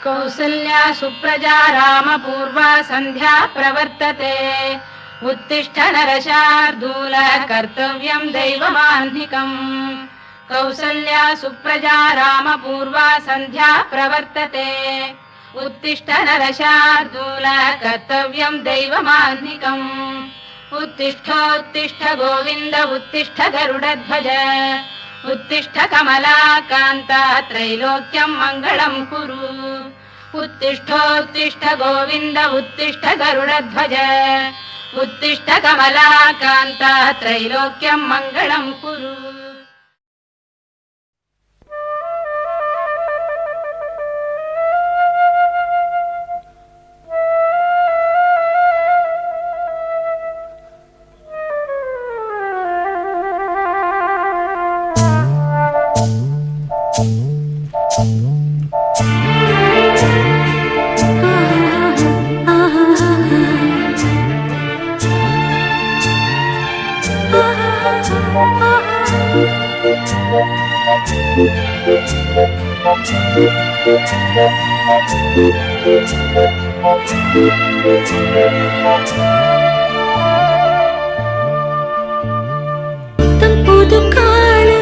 कौसल्या सुप्रजा रामपूर्वा सन्ध्या प्रवर्तते उत्तिष्ठ नरशार्दूल कर्तव्यं दैवमाह्निकम् कौसल्या सुप्रजा रामपूर्वा सन्ध्या प्रवर्तते उत्तिष्ठ नरशार्दूल कर्तव्यं दैवमाह्निकम् उत्तिष्ठोत्तिष्ठ गोविन्द उत्तिष्ठ गरुडध्वज उत्तिष्ठ कमलाकान्त त्रैलोक्यं मङ्गलं कुरु उत्तिष्ठोत्तिष्ठ गोविन्द उत्तिष्ठ गरुडध्वज उत्तिष्ठ कमलाकान्त त्रैलोक्यं मङ्गलं कुरु। புத்தம் புது காலை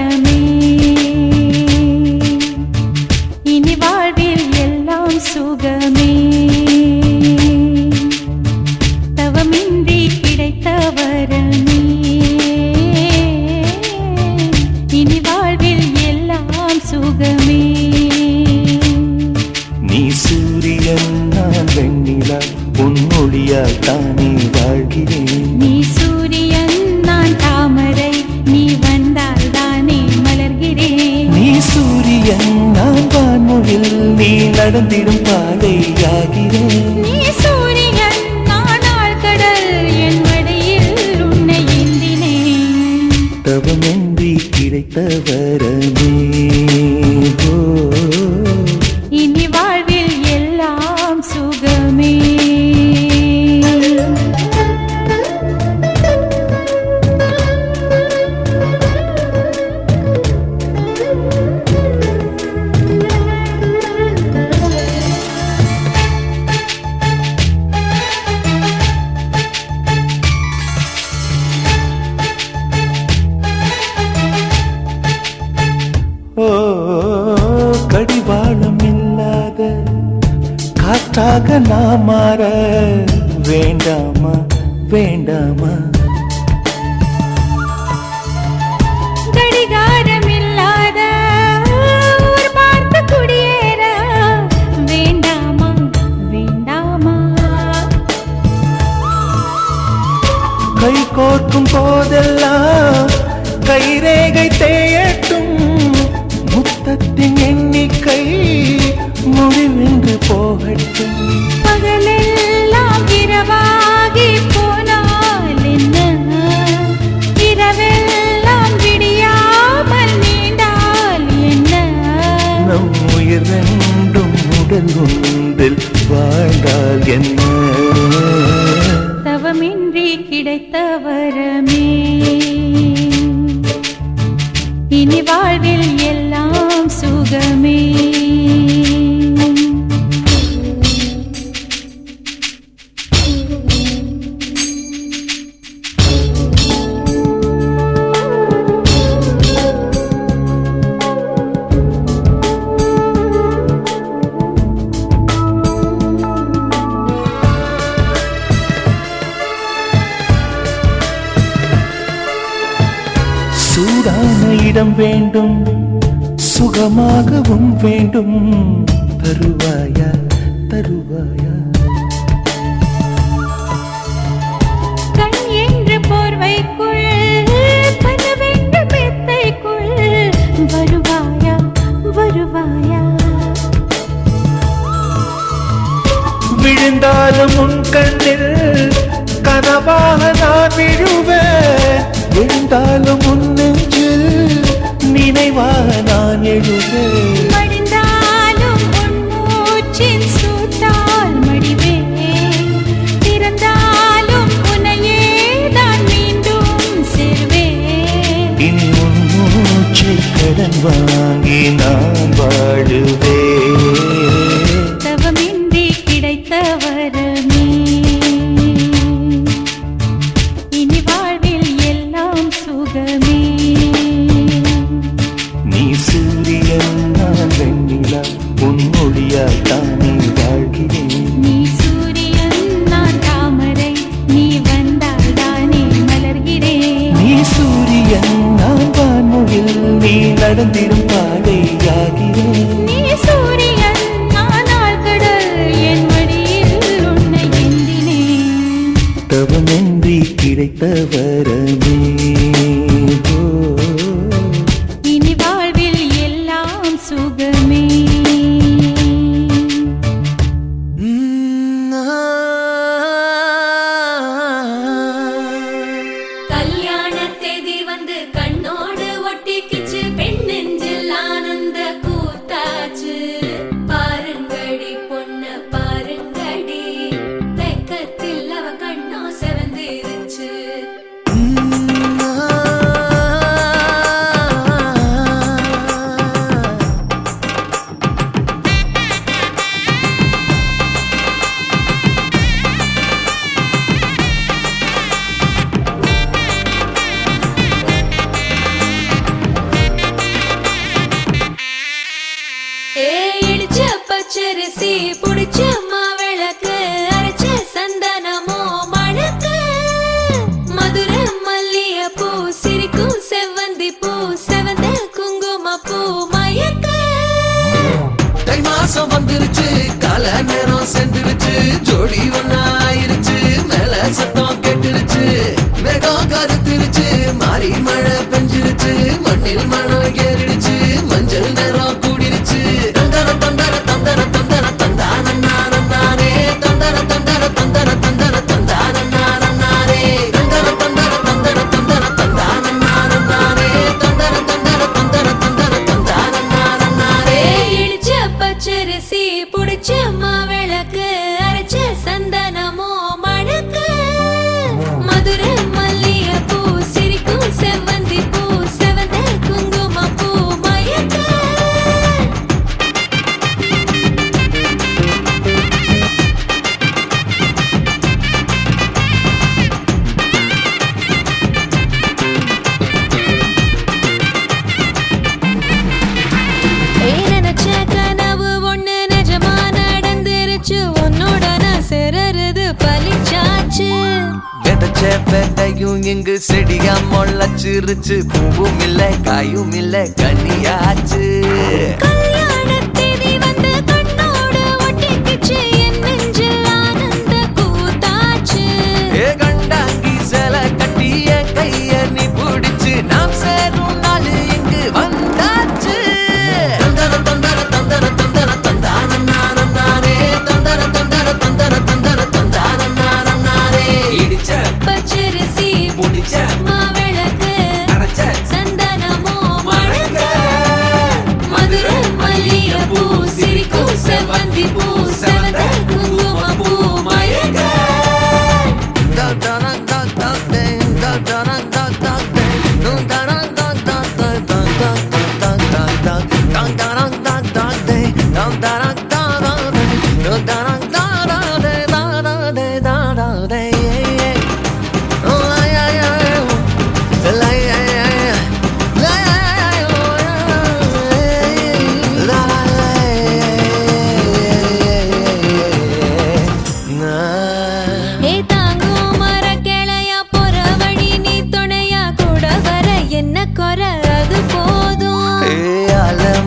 வரமே. இனி வாழ்வில் எல்லாம் சுகமே. தவமின்றி கிடைத்த வரமே. இனி வாழ்வில் எல்லாம் சுகமே. நீ சூரியன் நான் வெண்ணிலா பொன்னொழியால் தானே வாழ்கிறேன். நீ சூரியன் நான் தாமரை நீ வந்தால் தானே மலர்கிறேன். நீ சூரியன் நான் வான்மொழில் நீ நடந்திடும் பாதையாகிறேன். நீ சூரியன் நான் ஆழ்கடல் என் மடியில் உன்னை ஏந்தினேன். தவமின்றி கிடைத்த வரமே. இனி வாழ்வில் எல்லாம் சுகமே. ஓ கடிவாளம் இல்லாத காற்றாக நான் மாற வேண்டாமா வேண்டாமா. கடிகாரம் இல்லாத ஊர் பார்த்து குடியேற வேண்டாமா வேண்டாமா. கை கோர்க்கும் போதெல்லாம் கைரேகை தேயட்டும். முத்தத்தின் எண்ணிக்கை முடிவென்று போகட்டும். பகலெல்லாம் இரவாகி போனால் என்ன. இரவெல்லாம் விடியாமல் நீண்டால் என்ன. நம் உயிர் ரெண்டும் உடல் ஒன்றில் வாழ்ந்தால் என்ன. தவமின்றி கிடைத்த வரமே. இனி வாழ்வில் எல்லாம் சுகமே. சூடான இடம் வேண்டும் சுகமாகவும் வேண்டும். தருவாயா தருவாயா. கண் என்று போர்வைக்குள் கனவென்று மெத்தைக்குள் வருவாயா வருவாயா. விழுந்தாலும் உன் கண்ணில் கனவாக நான் விழுவேன். விழுந்தாலும் உன் நெஞ்சில் நினைவாக நான் எழுவேன். மடிந்தாலும் உன் மூச்சின் சூட்டால் மடிவேன். திறந்தாலும் உன்னையே தான் மீண்டும் சேர்வேன். இனி உன் மூச்சை கடன் வாங்கி நான் வாழுவேன். தவமின்றி கிடைத்த வரமே. இனி வாழ்வில் எல்லாம் சுகமே. நீ சூரியன் நான் வெண்ணிலா பொன்னொழியால் தானே வாழ்கிறேன். நீ சூரியன் நான் தாமரை நீ வந்தால் தானே மலர்கிறேன். நீ சூரியன் நான் வான்மொழில் நீ நடந்திடும் பாதையாகிறேன். நீ சூரியன் நான் ஆழ்கடல் என் மடியில் உன்னை ஏந்தினேன். தவமின்றி கிடைத்த வரமே. இனி வாழ்வில் எல்லாம் சுகமே. கல்யாண தேதி வந்து கண்ணோடு ஒட்டிக்கிச்சு. பெண் நெஞ்சில் ஆனந்த கூத்தாச்சு. பாருங்கடி பொண்ண பாருங்கடி. வெக்கத்தில் அவ கண்ணோ செவந்திருச்சு. பச்சரிசி புடிச்ச மாவிளக்கு அரைச்ச சந்தனமோ மணக்கு மதுரை மல்லிய பூ சிரிக்கும் செவ்வந்தி பூ செவந்த குங்கும பூ மயக்க தை மாசம் வந்துருச்சு கால நேரம் சென்றுருச்சு ஜோடி ஒன்னா ஆயிருச்சு மேல சத்தம் கேட்டுருச்சு மேகம் கருத்துருச்சு மாறி மழை பெஞ்சிருச்சு மண்ணில் மனம் ஏறிடுச்சு மஞ்சள் நேரம் கூடிருச்சு தந்தர தந்தர தந்தர தந்தர தந்தானே தந்தர தந்தர தந்தர தந்தர தந்தானே தந்தர தந்தர தந்தர தந்தர தந்தானே தந்தர தந்தர தந்தர தந்தர தந்தானே இடிச்ச பச்சரிசி புடிச்ச மாவிளக்கு அரைச்ச சந்தனமோ மணக்கு மதுரை மல்லிய பூ சிரிக்கும் செவ்வந்தி பூ செவந்த குங்கும பூ மயக்க நினைச்ச கனவு ஒண்ணு நிஜமா நடந்துருச்சு உன்னோட நான் சிறருது பலிச்சாச்சு விதைச்ச விதையும் இங்கு செடியா முளைச்சிருச்சு பூவும் இல்ல காயும் இல்ல கனியாச்சு கல்யாண தேதி வந்து கண்ணோடு ஒட்டிக்கிச்சு என் நெஞ்சில் ஆனந்த கூத்தாச்சு ஏ கண்டாங்கி சில கட்டி என் கைய நீ பிடிச்சு நாம் சேரும் நாள் இங்கு வந்தாச்சு தந்தர தந்தர தந்தர தந்தர தந்தானே தந்தர தந்தர தந்தர தந்தர தந்தானே இடிச்ச பச்சரிசி முடிச்ச மாவிளக்கு அரைச்ச சந்தனமோ மணக்க மதுரை மல்லிய பூ சிரிக்கும் செவ்வந்தி பூ செவந்த குங்கும பூ மயக்க ஏ தாங்கும் மர கிளையா போற வழி நீ துணையா கூட வர என்ன குறை அது போதும்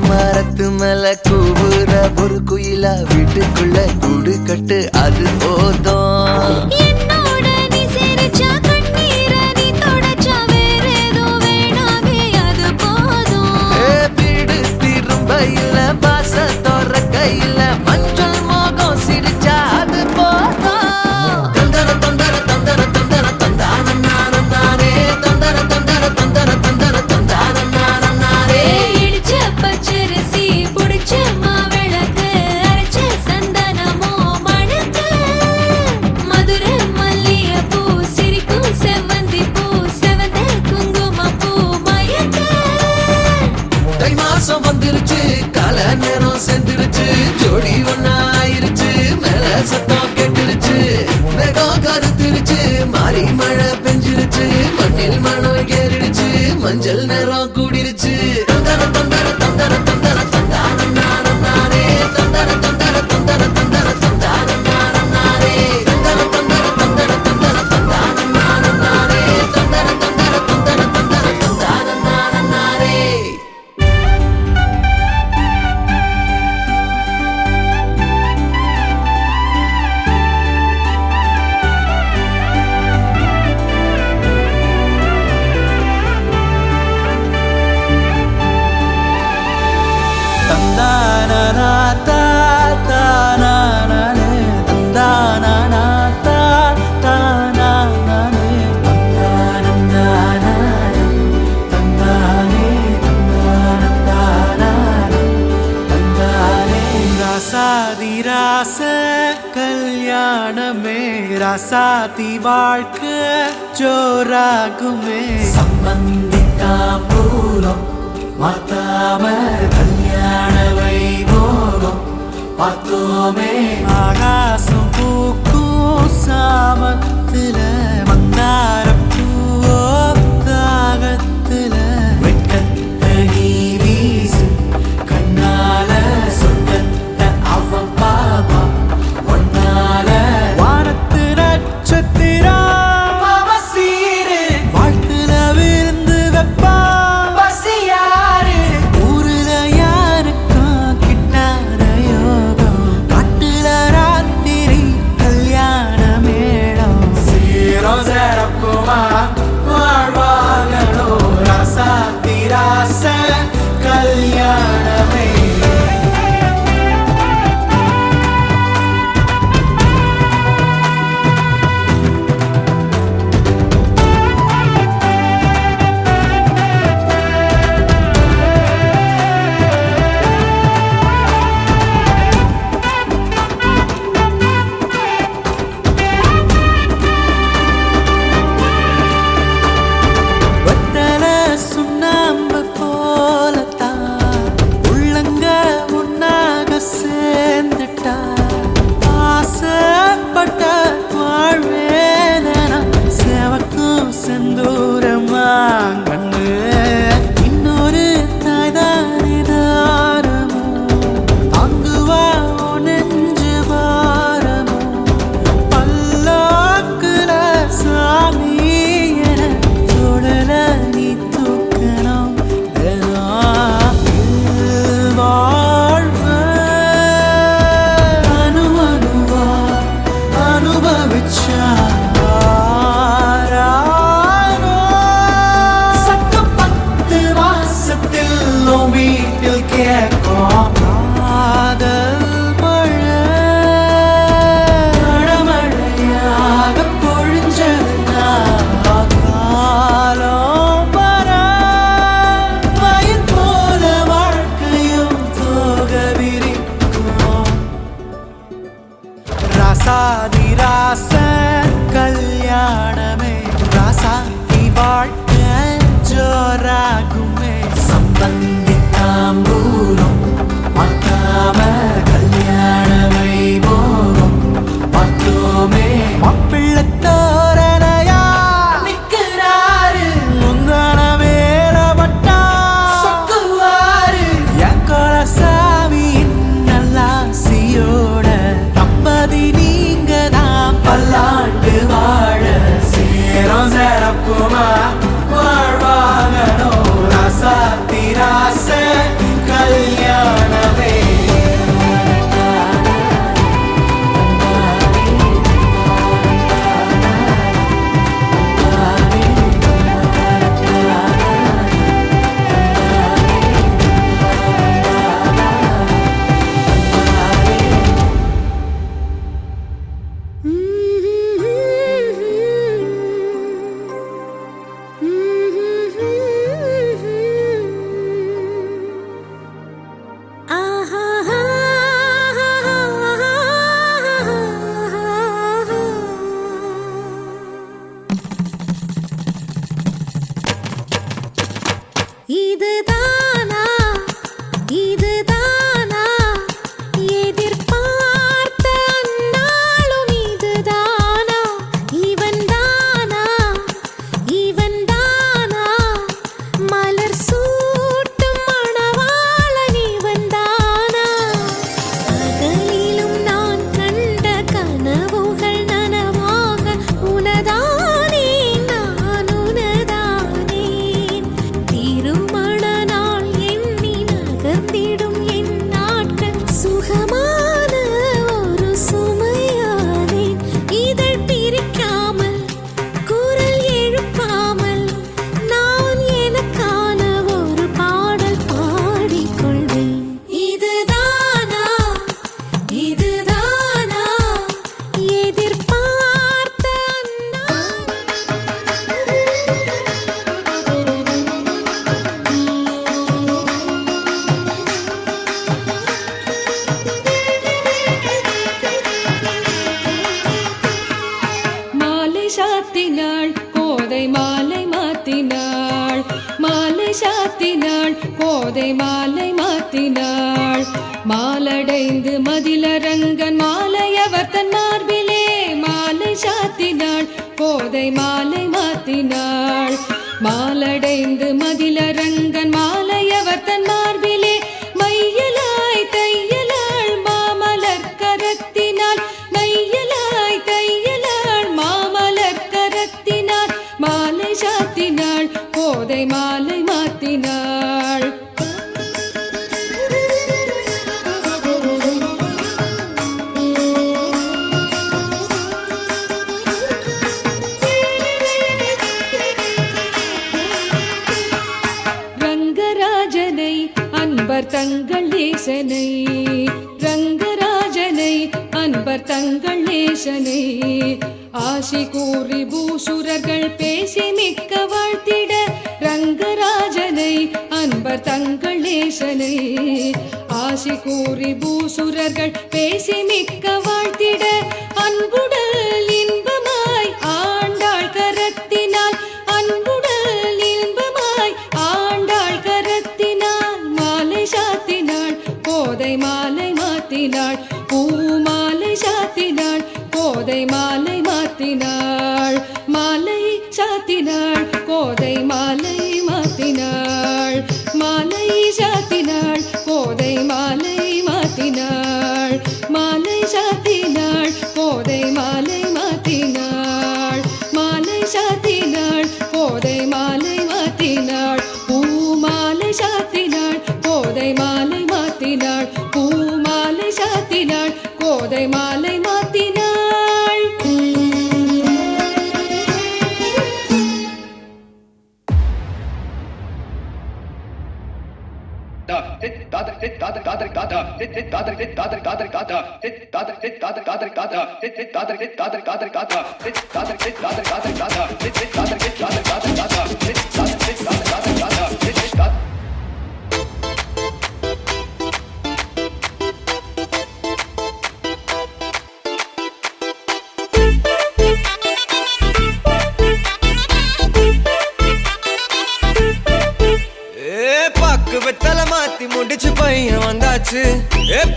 மரத்து மேல கூவுற ஒரு குயிலா வீட்டுக்குள்ள கூடு கட்டு அது போதும் என்னோட நீ சிரிச்சா கண்ணீர நீ தொடச்சா வேற ஏதோ வேணாமே அது போதும் வீடு திரும்ப இல்ல பாச தோற கையில மஞ்சள் மோகம் சிரிச்சா அது போதும் தந்தர தந்தர தந்தர தந்தர தந்தானே தந்தர தந்தர தந்தர தந்தர தந்தானே இடிச்ச பச்சரிசி புடிச்ச மாவிளக்கு அரைச்ச சந்தனமோ மணக்க மதுரை மல்லிய பூ சிரிக்கும் செவ்வந்தி பூ செவந்த குங்கும பூ மயக்க தை மாசம் வந்துருச்சு கால நேரம் சென்றுருச்சு ஜோடி ஒன்னா ஆயிருச்சு மேல சத்தம் கேட்டுருச்சு மேகம் கருத்துருச்சு மாறி மழை பெஞ்சிருச்சு மண்ணில் மனம் ஏறிடுச்சு மஞ்சள் நேரம் கூடிருச்சு தந்தர தந்தர தந்தர தந்தர தந்தானே தந்தர தந்தர தந்தர தந்தர தந்தானே தந்தர தந்தர தந்தர தந்தர தந்தானே தந்தர தந்தர தந்தர தந்தர தந்தானே ராச கல்யாணமே ராசாதி வாழ்க்கை ஜோராகுமே சம்பந்திக்கா பூரம் மாத்தாம கல்யாண வைபோகம் பார்த்தோமே ஆகாசம் பூக்கும் சாமத்துல மந்தாரம் பூவோ தாகத்துல வெட்கத்தை நீ வீசு கண்ணால சொந்தத்தை அவன் கல்யாணமே ராசாதிராச கல்யாணமே ராசாதி வாழ்க்கை ஜோராகுமே சம்பந்தி தாம்பூலம் மாத்தாம கல்யாண வைபோகம் பார்த்தோமே மாப்பிள்ளை தோரணையா நிக்கிறாரு முந்தான வேறப்பட்டா சொக்குவாரு என் கொலசாமியின் நல்லாசியோட தம்பதி நீங்க தான் பல்லாண்டு வாழ சேரும் சிறப்புமா வாழ்வாகனோ ராசாதி ராச கல்யாணமே இதுதானா இதுதானா எதிர்பார்த்த அந்நாளும் இதுதானா இவன்தானா இவன்தானா மலர் சூட்டும் மணவாளன் இவன்தானா பகலிலும் நான் கண்ட கனவுகள் நனவாக உனதானே நான் உனதானேன் திருமண நாள் எண்ணி நகர்ந்திடும் என் நாட்கள் சுகமான ஒரு சுமையானேன் இதழ் பிரிக்காமல் குரல் எழுப்பாமல் நான் எனக்கான ஒரு பாடல் பாடிக்கொள்வேன் இதுதானா இதுதானா எதிர்பார்த்த அந்நாள் மாலை சாத்தினாள் கோதை மாலை மாத்தினாள் மாலை சாத்தினாள் கோதை மாலை மாத்தினாள் மாலடைந்து மதிலரங்கன் மாலையவர் தன் மார்பிலே மாலை சாத்தினாள் கோதை மாலை மாத்தினாள் மாலடைந்து மதிலரங்கன் மாலையவர் தன் மார்பிலே மையலாய் தையலாள் மாமலர் கரத்தினாள் மையலாய் தையலாள் மாமலர் கரத்தினாள் மாலை சாத்தினாள் கோதை மாலை மாத்தினாள் ரங்கரா ரங்கராஜனை அன்பர் தங்கள் நேசனை ரங்கராஜனை அன்பர் தங்கள் நேசனை ஆசி கூறி பூசுரர்கள் பேசி மிக்க வாழ்த்திட ரங்கராஜனை அன்பர் தங்கள் நேசனை ஆசி கூறி பூசுரர்கள் பேசி மிக்க வாழ்த்திட அன்புடல் இன்பமாய் ஆண்டாள் கரத்தினால் அன்புடல் இன்பமாய் ஆண்டாள் கரத்தினால் மாலை சாத்தினாள் கோதை மாலை மாத்தினாள் பூமாலை சாத்தினாள் கோதை மாலை மாத்தினாள் மாலை சாத்தினாள் கோதை மாலை மாத்தினாள் மாலை சாத்தினாள் கோதை மாலை மாத்தினாள் மாலை சாத்தினாள் கோதை மாலை மாத்தினாள் மாலை சாத்தினாள் கோதை மாலை மாத்தினாள் பூமாலை சாத்தினாள் கோதை மாலை மாத்தினாள் பூமாலை சாத்தினாள் கோதை மாலை மாத்தினாள் வெத்தலை மாத்தி முடிச்சு பையன் வந்தாச்சு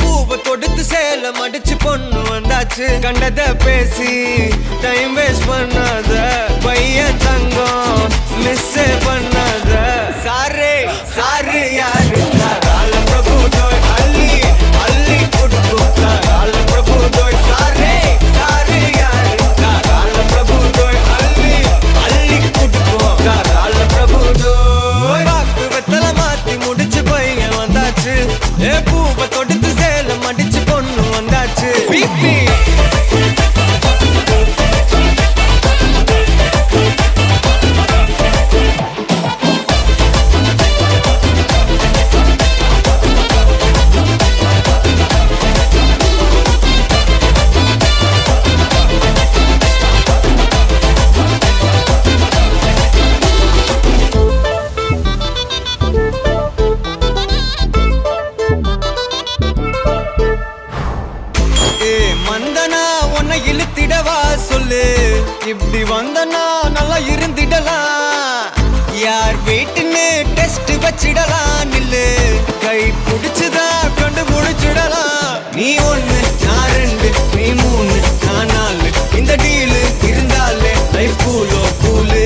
பூவை தொடுத்து சேல மடிச்சு பொண்ணு வந்தாச்சு கண்டத பேசி டைம் வேஸ்ட் பண்ணாத பையன் தங்கம் மிஸ் பண்ணாத சாரே சாரு யாரு கால பிரபு தோய் அள்ளி அள்ளி குடுக்கு கால பிரபு தோய் சாரே சாரு யாரு கால பிரபு தோய் அள்ளி அள்ளி குடுக்கு கால பிரபு தோய் பாக்கு வெத்தலை மாத்தி முடிச்சு பையன் வந்தாச்சு பூவை தொடுத்து சேல மடிச்சு பொண்ணு வந்தாச்சு பிபி மந்தனா உன்னை இழுத்திடவா சொல்லு இப்படி வந்தனா நல்லா இருந்திடலாம் யார் வீட்டுன்னு டெஸ்ட் வச்சிடலாம் நில்லு கை பிடிச்சுதா கண்டு முடிச்சிடலாம் நீ ஒண்ணு நான் ரெண்டு நீ மூணு நான் நாலு இந்த டீலு இருந்தாலே லைஃப் கூலோ கூலு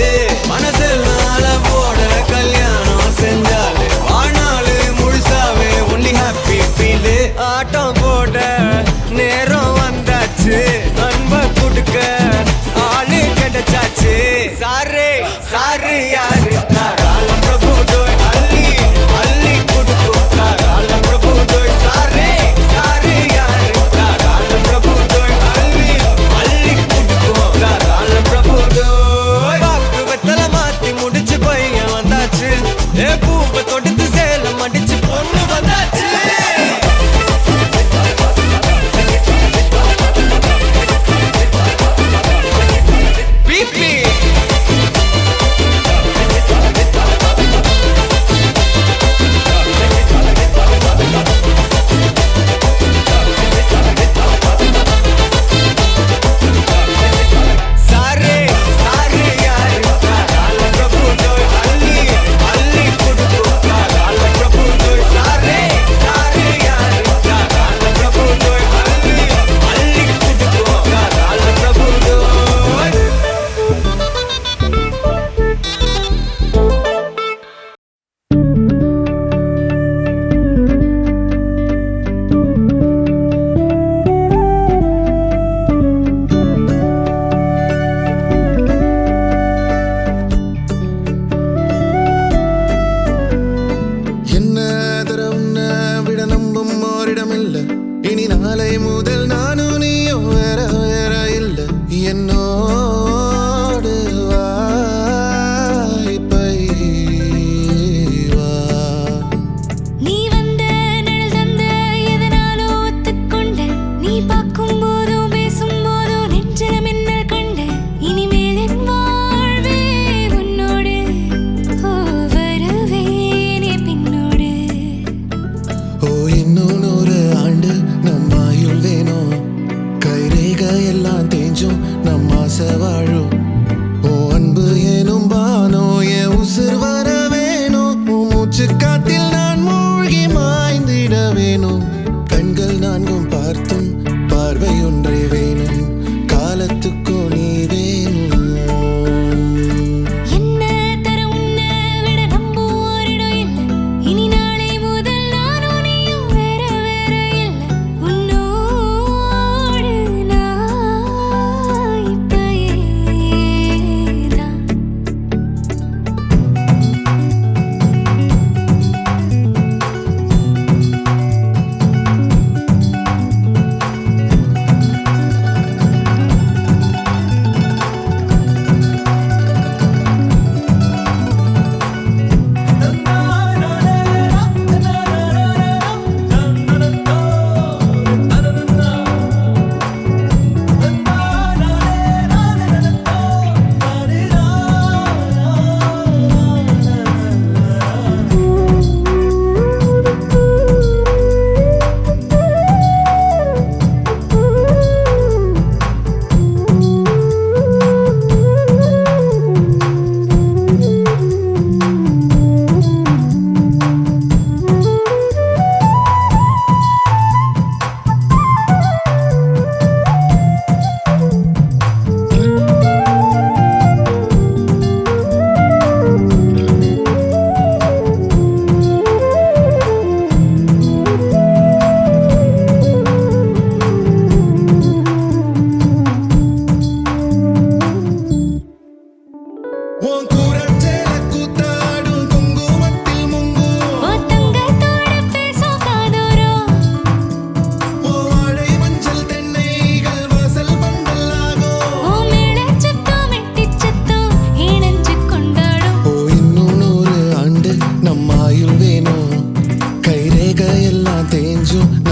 மனசெல்லாம் போட கல்யாணம் செஞ்சாலே ஆனாலு முழுசாவே ஒன்லி ஹாப்பி ஃபீலு ஆட்டம் போட நேரம் வந்தாச்சு அன்ப கொடுக்க ஆளு கிடைச்சாச்சு சாரே சாரு யாரு கால பிரபு தோய் அள்ளி அள்ளி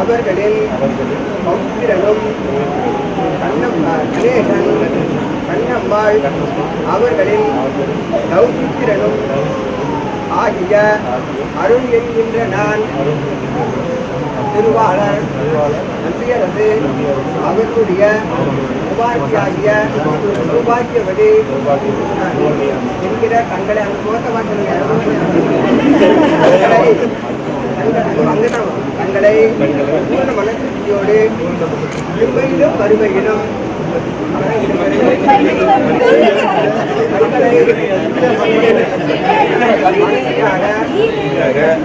அவர்களில் பௌத்திரனும் கணேசன் கண்ணம்மாள் அவர்களில் தௌசித்திரனும் ஆகிய அருள் என்கின்ற நான் திருவாளர் நம்பியரசு அவர்களுடைய உபாக்கியாகிய சௌபாக்கியவதி என்கிற தங்களை அந்த தங்களை பூர்ண மனத்தியோடு இருமையிலும் வறுமையிலும்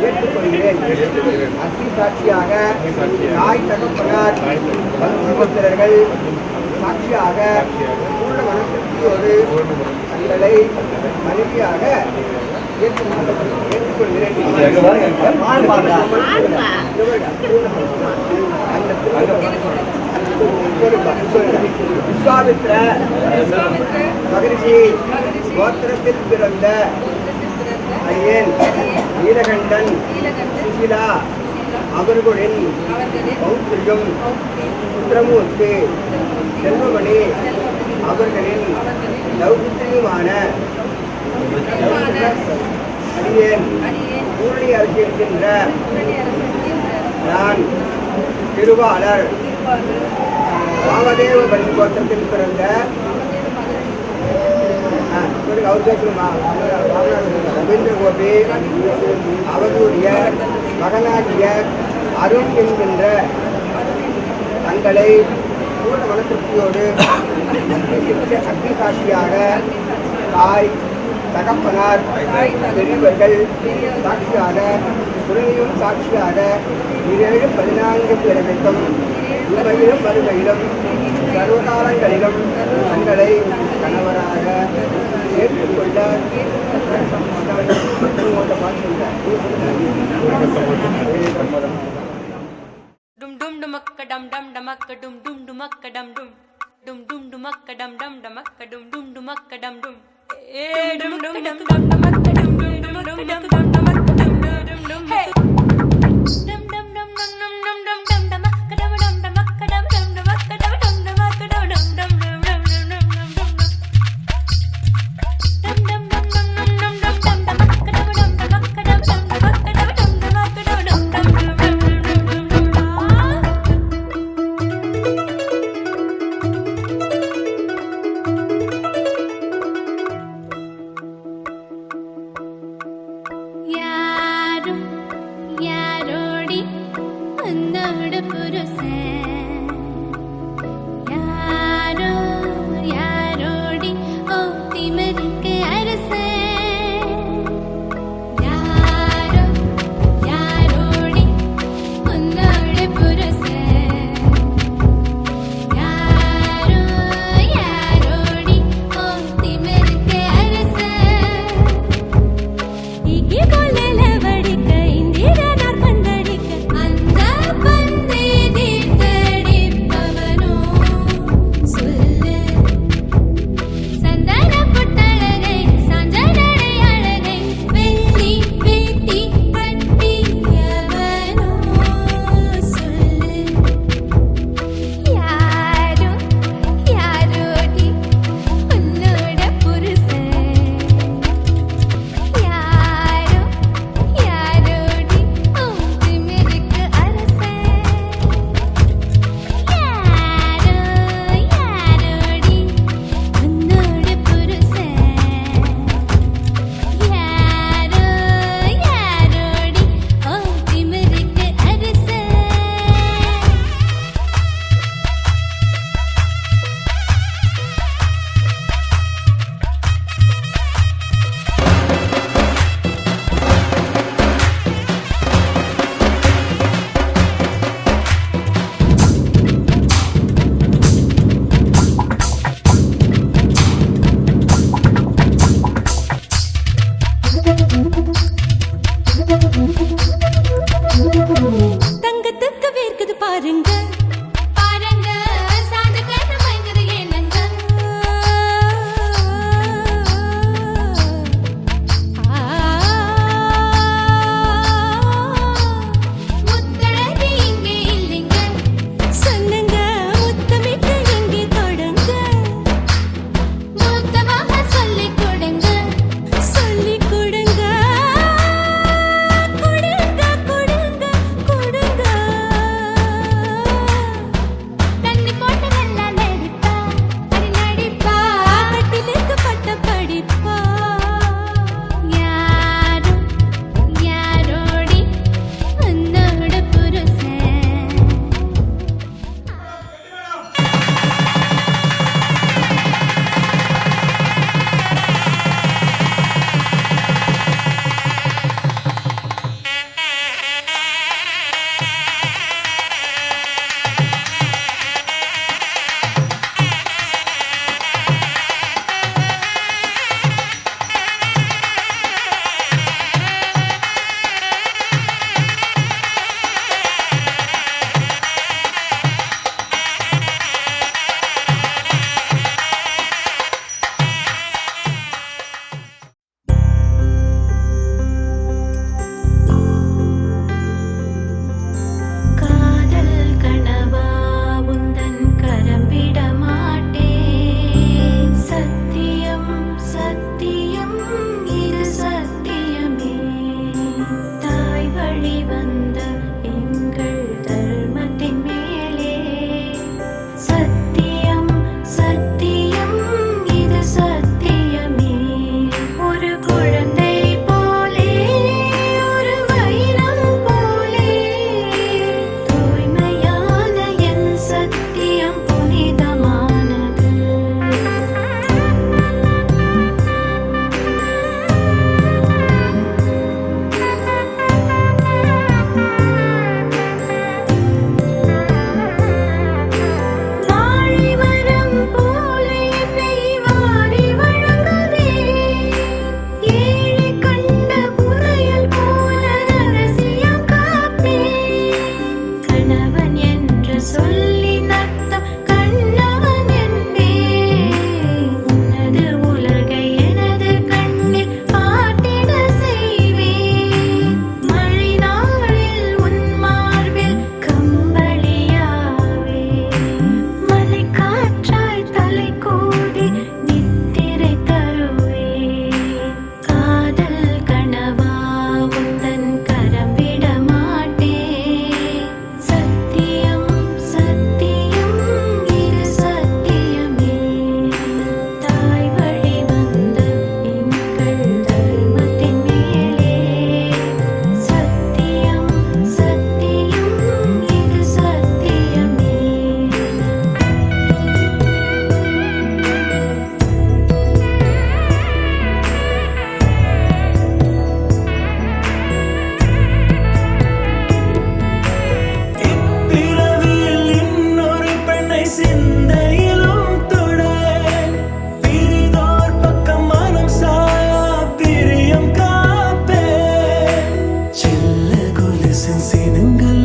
ஏற்றுக்கொள்கிறேன். அத்தி சாட்சியாக தாய் தகப்பனார் பக்தர்கள் சாட்சியாக பூர்ண மனத்தியோடு தங்களை மனைவியாக ஏற்றுக்கொள்கிறேன். விஸ்வாமித்ர மகரிஷி கோத்திரத்தில் பிறந்த ஐயன் நீலகண்டன் சுசிலா அவர்களின் பௌத்திரியம் சுந்தரமூர்த்தி செல்வமணி அவர்களின் லௌகித்திரியுமான அடியேன் பூர்ணி அரசிருக்கின்ற நான் திருவாளர் வாமதேவ பள்ளி கோத்திரத்தில் பிறந்த ரவீந்திர கோபி அவர்களுடைய மகனாகிய அருண் என்கின்ற தங்களை பூர்ண மனத்திருப்தியோடு அக்னி சாட்சியாக தாய் தகப்பனார் பெரியவர்கள் சாட்சியாக துணையும் சாட்சியாக 17-14 பிறவிக்கும் உண்மையிலும் வறுமையிலும் சர்வகாலங்களிலும் தங்களை கணவராக ஏற்றுக்கொள்ள டும் டும் டுமக்க டம் டம் டமக்க டும் டும் டுமக்க டம் டும் டும் டும் டுமக்க டம் டம் டமக்க டும் டும் டுமக்க டம் டும் ஏ டும் டும் டம் டம் டமக்க டும் டும் டுமக்க டம் டம் டமக்க டும் டும் டும் ஹே டம் டம் டம் டம் டம் டம் டம் டம் டமக்க டம் டம் டமக்க டம் டம் டமக்க டம் டம் டமக்க டம் டம் டம் டம் டம் டம் டம் டம் டம் டம் டம் டம் டம் டமக்க டம் டம் டமக்க டம் டம் டமக்க டம் டம் டமக்க டம் டம் டம் தினங்கள்